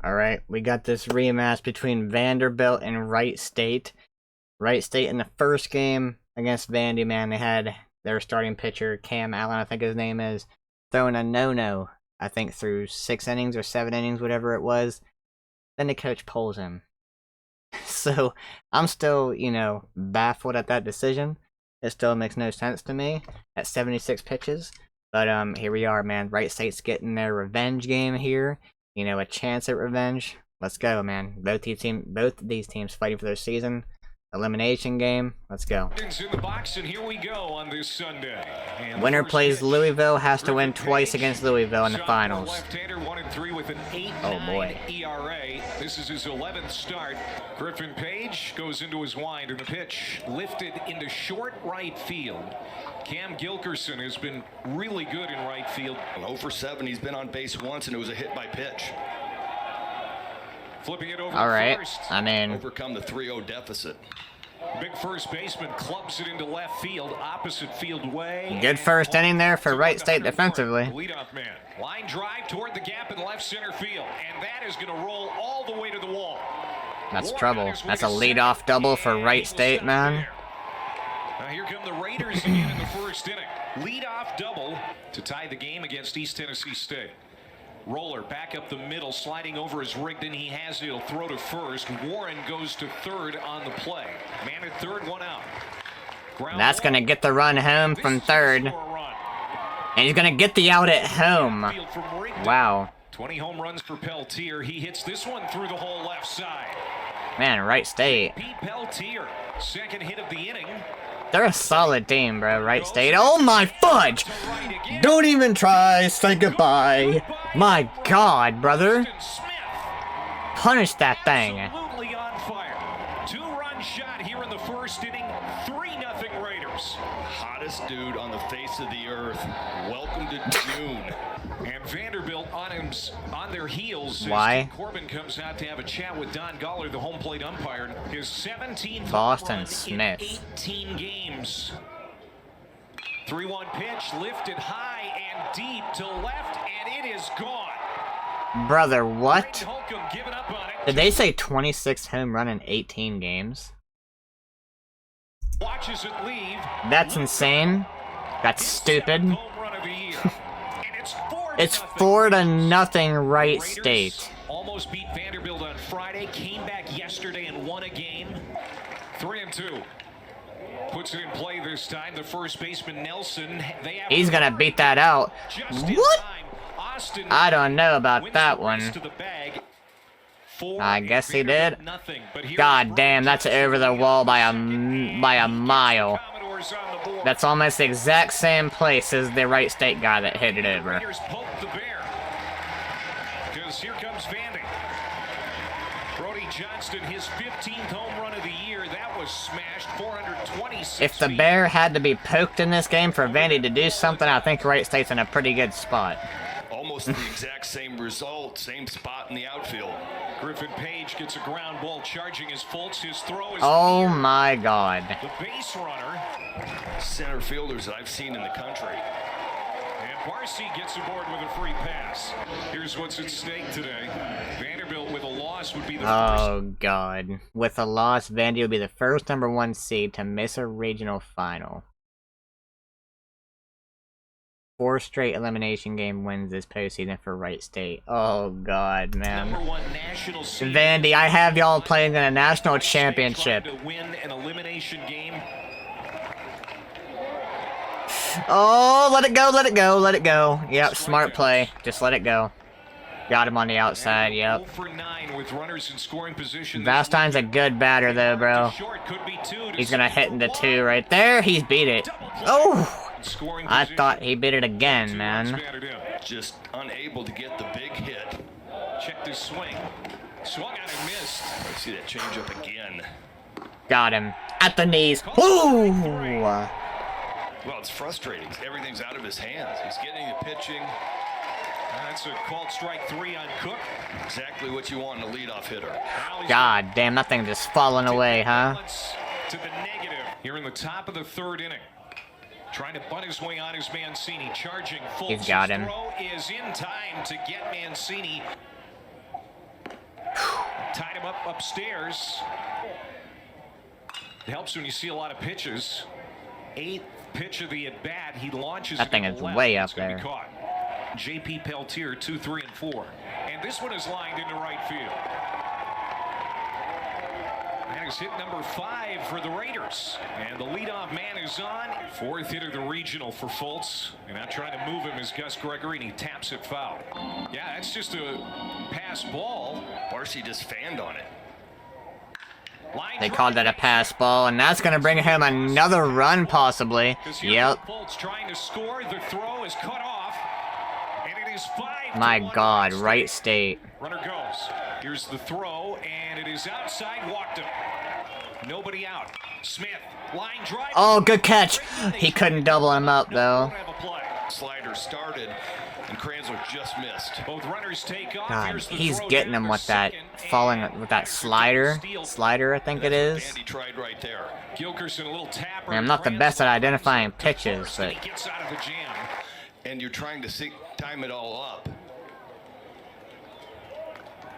Alright, we got this rematch between Vanderbilt and Wright State. Wright State in the first game against Vandy, man, they had their starting pitcher, Cam Allen, I think his name is, throwing a no-no, I think through 6 innings or 7 innings, whatever it was. Then the coach pulls him. So, I'm still, baffled at that decision. It still makes no sense to me at 76 pitches. But, here we are, man. Wright State's getting their revenge game here. A chance at revenge. Let's go, man. Both these teams fighting for their season. Elimination game. Let's go. In the box, and here we go on this Sunday. Winner plays Louisville, has to win twice against Louisville in the finals. Left-hander 1-3 with an 8.9 oh boy. ERA. This is his 11th start. Griffin Page goes into his wind, and the pitch lifted into short right field. Cam Gilkerson has been really good in right field. 0 for 7. He's been on base once, and it was a hit by pitch. Flipping it over all right. first. Overcome the 3-0 deficit. Big first baseman clubs it into left field, opposite field way. Good first inning there for Wright State defensively. Leadoff man. Line drive toward the gap in left center field, and that is going to roll all the way to the wall. That's trouble. That's a leadoff double for Wright State, man. Now here come the Raiders again in the first inning. Leadoff double to tie the game against East Tennessee State. Roller back up the middle, sliding over is rigged, and he has it. He'll throw to first. Warren goes to third on the play. Man at third, 1 out. That's going to get the run home from third. And he's going to get the out at home. Wow. 20 home runs for Peltier. He hits this one through the whole left side. Man, Wright State. Pete Peltier, second hit of the inning. They're a solid team, bro. Wright State. Oh my fudge! Don't even try. Say goodbye. My God, brother. Punish that thing. Absolutely on fire. 2-run shot here in the first inning. 3-0 Raiders. Hottest dude on the face of the earth. Welcome to June. And Vanderbilt on their heels. Why? Corbin comes out to have a chat with Don Goller, the home plate umpire. His 17th Boston Smith. in 18 games. 3-1 pitch lifted high and deep to left, and it is gone. Brother, what? Holcomb giving up on it. Did they say 26 home run in 18 games? Watches it leave. That's insane. That's stupid. Home run of the year. And it's 4-0 Wright State. Almost beat Vanderbilt on Friday. Came back yesterday and won a game. 3-2. Puts it in play this time. The first baseman Nelson. He's gonna beat that out. What? I don't know about that one. I guess he did. God damn, that's over the wall by a mile. That's almost the exact same place as the Wright State guy that hit it over. Because here comes Vandy. Brody Johnston, his 15th home run of the year. That was smashed. 426. If the Bear had to be poked in this game for Vandy to do something, I think Wright State's in a pretty good spot. Almost the exact same result, same spot in the outfield. Griffin Page gets a ground ball charging his Fultz. His throw is oh my God. The base runner. Center fielders that I've seen in the country. And Barcy gets aboard with a free pass. Here's what's at stake today. Vanderbilt with a loss would be the first. God. With a loss, Vandy would be the first #1 seed to miss a regional final. 4 straight elimination game wins this postseason for Wright State. Oh God, man. Vandy, I have y'all playing in a national championship. To win an elimination game. Oh, let it go, let it go, let it go. Yep, smart play. Just let it go. Got him on the outside, yep. Vastein's a good batter though, bro. He's gonna hit into 2 right there. He's beat it. Oh! I thought he beat it again, man. Just unable to get the big hit. Check this swing. Swung out and missed. I see that change up again. Got him. At the knees. Ooh! Well, it's frustrating. Everything's out of his hands. He's getting the pitching. That's a called strike 3 on Cook. Exactly what you want in a leadoff hitter. God damn, that thing just falling away, huh? To the negative here in the top of the 3rd inning. Trying to bunt his way on his Mancini, charging full. He's got him. Throw is in time to get Mancini. him upstairs. It helps when you see a lot of pitches. 8th pitch of the at bat, he launches. That thing is way up there. J.P. Peltier, 2, 3, and 4, and this one is lined into right field. That is hit number 5 for the Raiders, and the leadoff man is on. 4th hit of the regional for Fultz, and now trying to move him is Gus Gregory, and he taps it foul. Yeah, that's just a pass ball. Barcy just fanned on it. They called that a pass ball, and that's going to bring him another run, possibly. Yep. Fultz trying to score. The throw is cut off, and it is 5-1. My God, Wright State. Runner goes. Here's the throw, and it is outside. Walked him. Nobody out. Smith, line drive. Oh, good catch. He couldn't double him up, though. Slider started, and Kranzler just missed. Both runners take off. God, he's getting him with that, falling with that slider. Slider, I think it is. Andy tried right there. Gilkerson, a little tapper. I'm not the best at identifying pitches, but... He gets out of the jam. And you're trying to time it all up.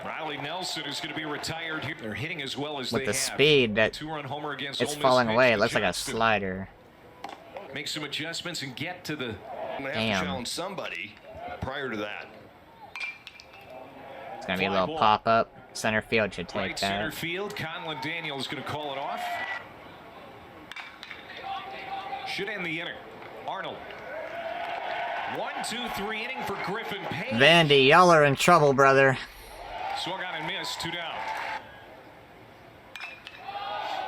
Riley Nelson is going to be retired here. They're hitting as well as with they the have. speed that 2-run homer against it's Ole Miss falling away, it pitch looks to like a Johnston. slider. Make some adjustments and get to the... I'm going to have to challenge somebody prior to that. It's going to be a little pop-up. Center field should take Right center that. field. Conlon Daniel is going to call it off. Should end the inning. Arnold. 1, 2, 3 inning for Griffin Page. Vandy, y'all are in trouble, brother. Swung on and missed. 2 down.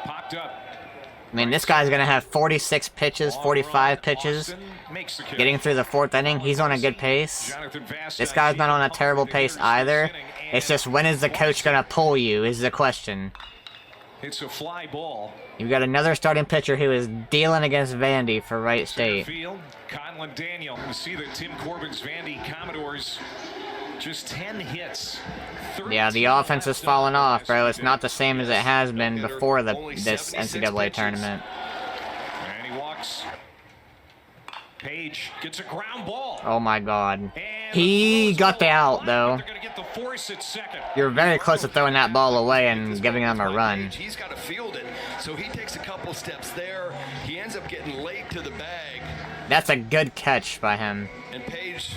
Popped up. I mean, this guy's going to have 46 pitches, 45 pitches. Getting through the 4th inning, he's on a good pace. This guy's not on a terrible pace either. It's just, when is the coach going to pull you is the question. It's a fly ball. You've got another starting pitcher who is dealing against Vandy for Wright State. Field, Conlon Daniel. You see that Tim Corbin's Vandy Commodores just 10 hits. Yeah, the offense is falling off, bro. It's not the same as it has been before this NCAA tournament. And he walks. Page gets a ground ball. Oh my God. He got the out, though. You're very close to throwing that ball away and giving him a run. He's got to field it, so he takes a couple steps there. He ends up getting late to the bag. That's a good catch by him. And Page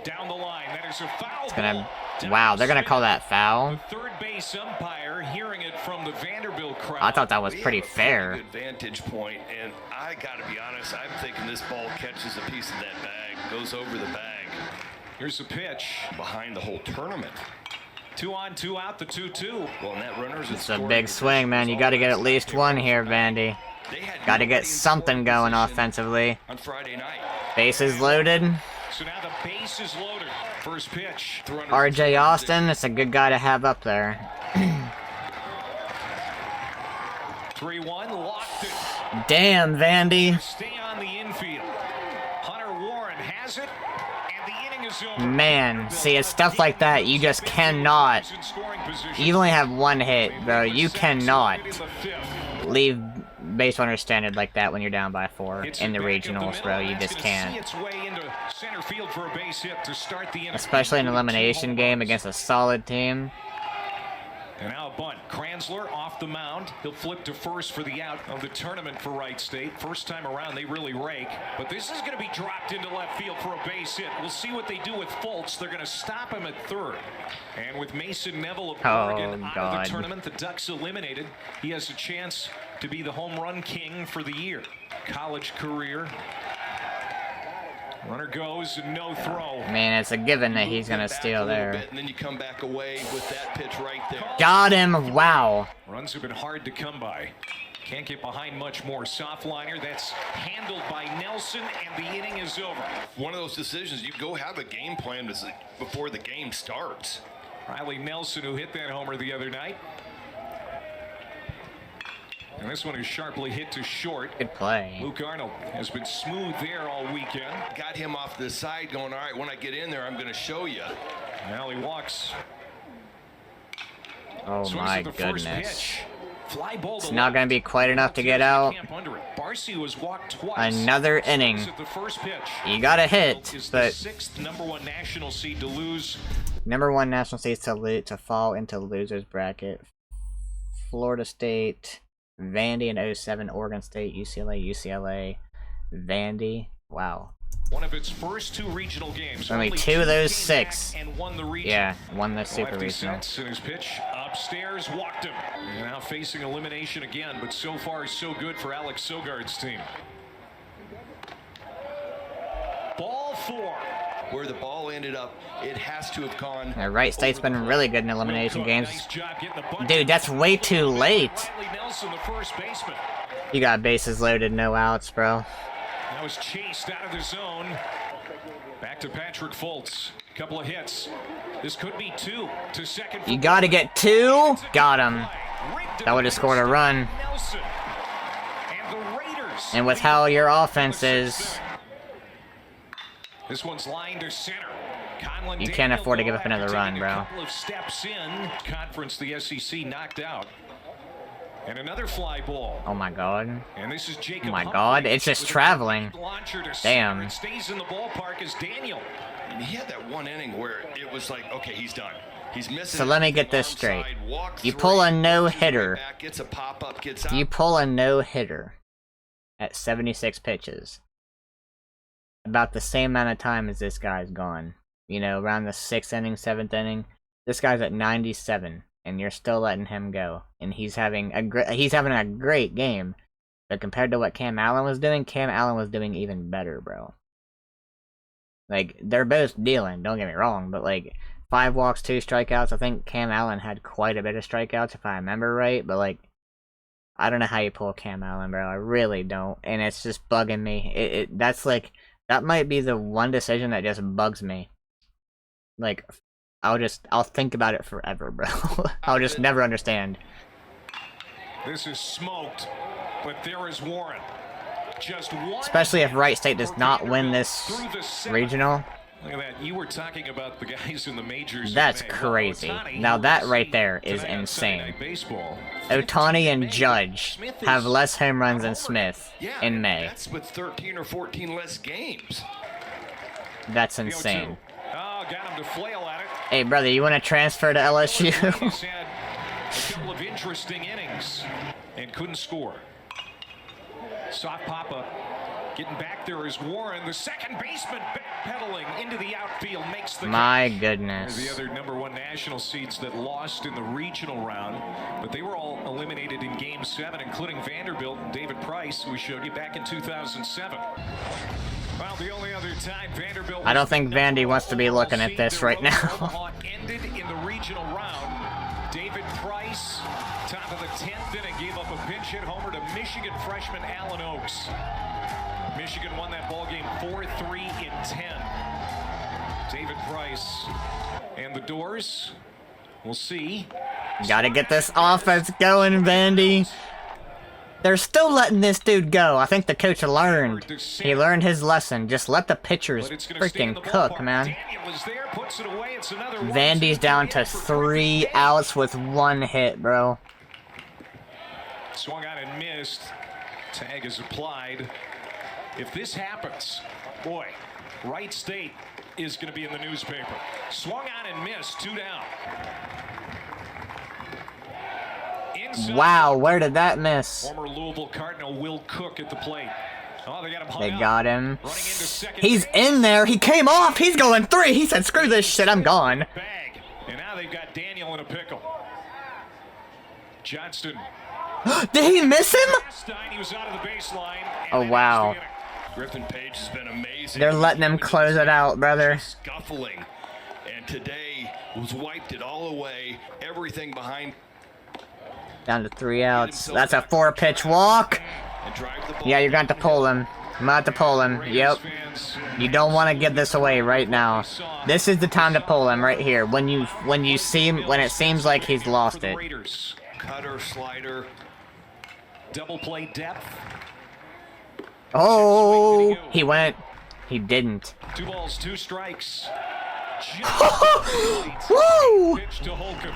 down the line. That is a foul. It's gonna. Wow, they're gonna call that foul. The third base umpire hearing it from the Vanderbilt crowd. I thought that was pretty fair. Good vantage point, and I gotta be honest, I'm thinking this ball catches a piece of that bag, goes over the bag. Here's the pitch behind the whole tournament. 2 on, 2 out, the 2-2. Well, and that runner's it's a big swing, man. You got to get at least one here, Vandy. Got to get something going offensively. On Friday night. Bases loaded. So now the base is loaded. First pitch. R.J. Austin, it's a good guy to have up there. 3-1, locked it. Damn, Vandy. Stay on the infield. Hunter Warren has it, and the inning is over. Man, see, it's stuff like that you just cannot. You only have one hit, bro. You cannot leave base runners stranded like that when you're down by 4 in the regionals, bro. You just can't. Especially an elimination game against a solid team. And now a bunt. Kranzler off the mound. He'll flip to first for the out of the tournament for Wright State. First time around, they really rake. But this is going to be dropped into left field for a base hit. We'll see what they do with Fultz. They're going to stop him at third. And with Mason Neville of Oregon out of the tournament, the Ducks eliminated. He has a chance to be the home run king for the year. College career. Runner goes, no throw. Man, it's a given that he's going to steal there. And then you come back away with that pitch right there. Got him. Wow. Runs have been hard to come by. Can't get behind much more. Soft liner, that's handled by Nelson, and the inning is over. One of those decisions, you go have a game plan before the game starts. Riley Nelson, who hit that homer the other night. And this one is sharply hit to short. Good play. Luke Arnold has been smooth there all weekend. Got him off the side going, all right, when I get in there, I'm going to show you. Now he walks. Oh my goodness. Fly ball It's to not left. going to be quite enough to get out. Camp under it. Barcy was walked twice. Another inning. At the first pitch. You got to hit, Is the but 6th #1 national seed to lose. #1 national seeds to fall into losers bracket. Florida State, Vandy in 07, Oregon State, UCLA, Vandy. Wow. One of its first 2 regional games. Only 2 of those 6. And won the region. Yeah, won the super Lefty regional. sets in his pitch upstairs, walked him. And now facing elimination again, but so far so good for Alex Sogard's team. Ball 4. Where the ball ended up, it has to have gone. Wright State's been really good in elimination games. Nice job getting the bunt. Dude, that's way too late. Riley Nelson, the first baseman. You got bases loaded, no outs, bro. Now is chased out of the zone. Back to Patrick Fultz. Couple of hits. This could be 2 to second. You gotta get 2. Got him. That would have scored a run. Nelson. And the Raiders. And with how your offense is, This one's lined to center. you can't afford to give up another run, bro. A couple of steps in. Conference the SEC knocked out. And another fly ball. Oh my god. And this is Jacob Oh my Humphrey god, it's just with a traveling. launcher to Damn. center. It stays in the ballpark as Daniel. And he had that one inning where it was like, okay, he's done. He's missing. So let me get this straight. Onside, walk You 3, pull a works his way no-hitter. back, gets a pop up, gets out. You pull a no-hitter at 76 pitches. About the same amount of time as this guy's gone. You know, around the 6th inning, 7th inning. This guy's at 97, and you're still letting him go. And he's having a great game. But compared to what Cam Allen was doing even better, bro. Like, they're both dealing, don't get me wrong, but like 5 walks, 2 strikeouts. I think Cam Allen had quite a bit of strikeouts if I remember right, but like, I don't know how you pull Cam Allen, bro. I really don't, and it's just bugging me. That's like, that might be the one decision that just bugs me. Like, I'll think about it forever, bro. I'll just never understand. This is smoked, but there is Warren. Just one. Especially if Wright State does not win this regional. Look at that. You were talking about the guys in the majors. That's crazy. Now that right there is insane. Ohtani and Judge have less home runs than Smith in May. That's with 13 or 14 less games. That's insane. Oh, got him to flail at it. Hey, brother, you want to transfer to LSU? He's had a couple of interesting innings and couldn't score. Soft pop-up. Getting back there is Warren. The second baseman backpedaling into the outfield makes the My catch. goodness. The other #1 national seeds that lost in the regional round, but they were all eliminated in Game 7, including Vanderbilt and David Price, who we showed you back in 2007. Well, the only other time Vanderbilt. I don't think Vandy wants to be looking at this right now. Omaha ended in the regional round. David Price, top of the 10th inning, gave up a pinch hit homer to Michigan freshman Alan Oaks. Michigan won that ball game 4-3 in 10. David Price and the Doors. We'll see. Gotta get this offense going, Vandy. They're still letting this dude go. I think the coach learned. He learned his lesson. Just let the pitchers freaking cook, man. Daniel is there, puts it away. It's another one. Vandy's down to 3 outs with 1 hit, bro. Swung on and missed. Tag is applied. If this happens, boy, Wright State is going to be in the newspaper. Swung on and missed, 2 down. Inside. Wow, where did that miss? Former Louisville Cardinal Will Cook at the plate. Oh, they got him hung They up. got him. Running into second He's base. in there. He came off. He's going 3. He said, screw this shit. I'm gone. Bag. And now they've got Daniel in a pickle. Johnston. Did he miss him? Stein, he was out of the baseline. Oh, wow. Griffin Page has been amazing. They're letting him close it out, brother. Scuffling. And today was wiped it all away. Everything behind. Down to 3 outs. That's a 4-pitch walk. And drive the ball. Yeah, you're going to have to pull him. I'm about to pull him. Yep. You don't want to give this away right now. This is the time to pull him right here. When you see him, when it seems like he's lost it. Cutter, slider. Double play depth. Oh, he went. He didn't. 2 balls, 2 strikes. Woo! Pitch to Holcomb.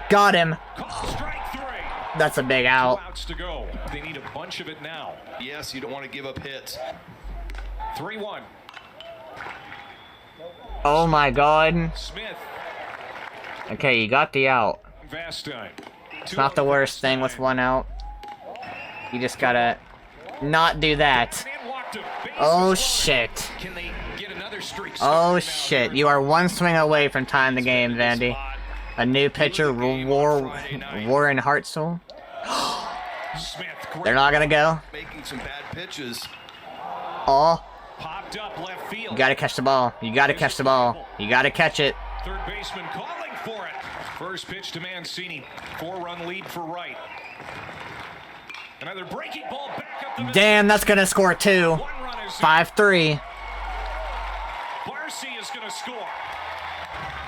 Got him. Call strike. That's a big 2 out. outs to go. They need a bunch of it now. Yes, you don't want to give up hits. 3-1. Oh my god. Smith. Okay, you got the out. Vastine. It's not the worst thing with 1 out. You just gotta not do that. Oh shit. Can they get another streak? Oh shit. You are 1 swing away from tying the game, Vandy. A new pitcher, Warren Hartzell. They're not gonna go. Making some bad pitches. Oh. Popped up left field. You gotta catch the ball. You gotta catch the ball. You gotta catch it. Third baseman calling for it. First pitch to Mancini. 4-run lead for Wright. Another breaking ball back up the middle. Damn, that's gonna score 2. 1 run is 5-3. Barcy is gonna score.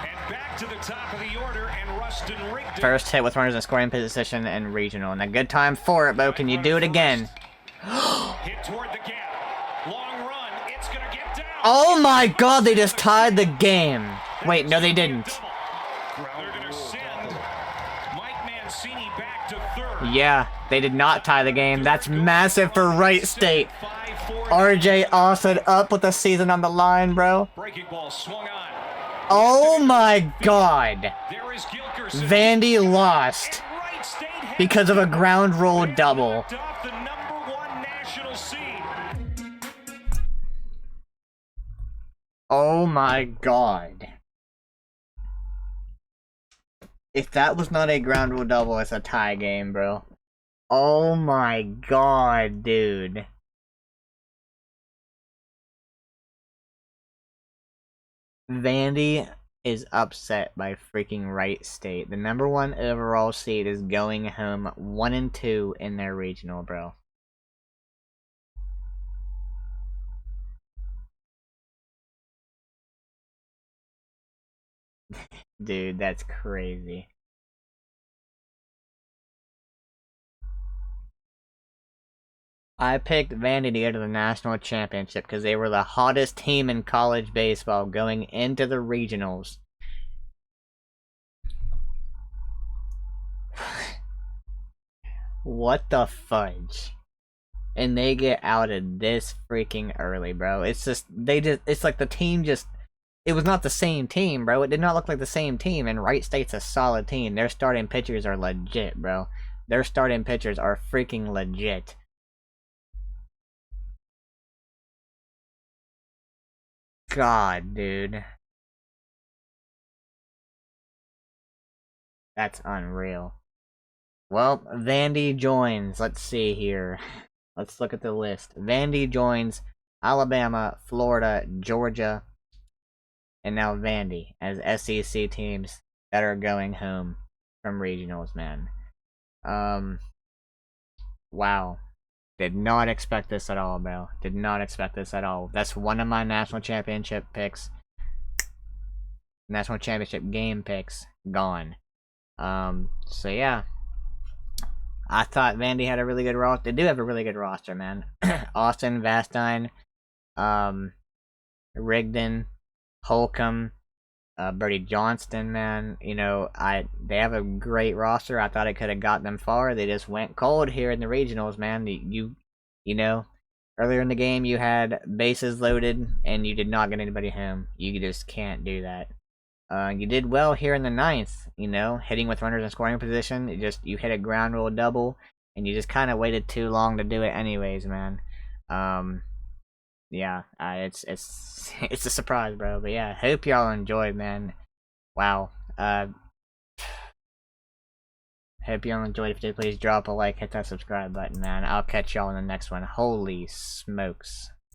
And back to the top of the order, and Rustin Rigdon. First hit with runners in scoring position and regional. And a good time for it, Bo. Can you do it again? Hit toward the gap. Long run. It's gonna get down. Oh my god, they just tied the game. Wait, no they didn't. They're gonna send Mike Mancini back to third. Yeah, they did not tie the game. That's massive for Wright State. RJ Austin up with the season on the line, bro. Breaking ball swung on. Oh my god. There is Gilkerson. Vandy lost And Wright State has because of a ground rule double. knocked off the #1 national seed. Oh my god. If that was not a ground rule double, it's a tie game, bro. Oh my god, dude. Vandy is upset by freaking Wright State. The #1 overall seed is going home 1-2 in their regional, bro. Dude, that's crazy. I picked Vandy to go to the national championship because they were the hottest team in college baseball going into the regionals. What the fudge? And they get outed this freaking early, bro. It's just, it's like the team just, it was not the same team, bro. It did not look like the same team, and Wright State's a solid team. Their starting pitchers are legit, bro. Their starting pitchers are freaking legit. God, dude. That's unreal. Well, Vandy joins. Let's see here. Let's look at the list. Vandy joins Alabama, Florida, Georgia, and now Vandy as SEC teams that are going home from regionals, man. Wow. Did not expect this at all, bro. Did not expect this at all. That's one of my national championship picks. National championship game picks gone. So yeah. I thought Vandy had a really good roster. They do have a really good roster, man. Austin, Vastine, Rigdon, Holcomb, Birdie Johnston, man. You know, they have a great roster. I thought it could have got them far. They just went cold here in the regionals, man. You know, earlier in the game you had bases loaded and you did not get anybody home. You just can't do that. You did well here in the 9th, you know, hitting with runners in scoring position. You hit a ground rule double, and you just kind of waited too long to do it anyways, man. Yeah, it's a surprise, bro. But yeah, hope y'all enjoyed, man. Wow. Hope y'all enjoyed. If you did, please drop a like, hit that subscribe button, man. I'll catch y'all in the next one. Holy smokes.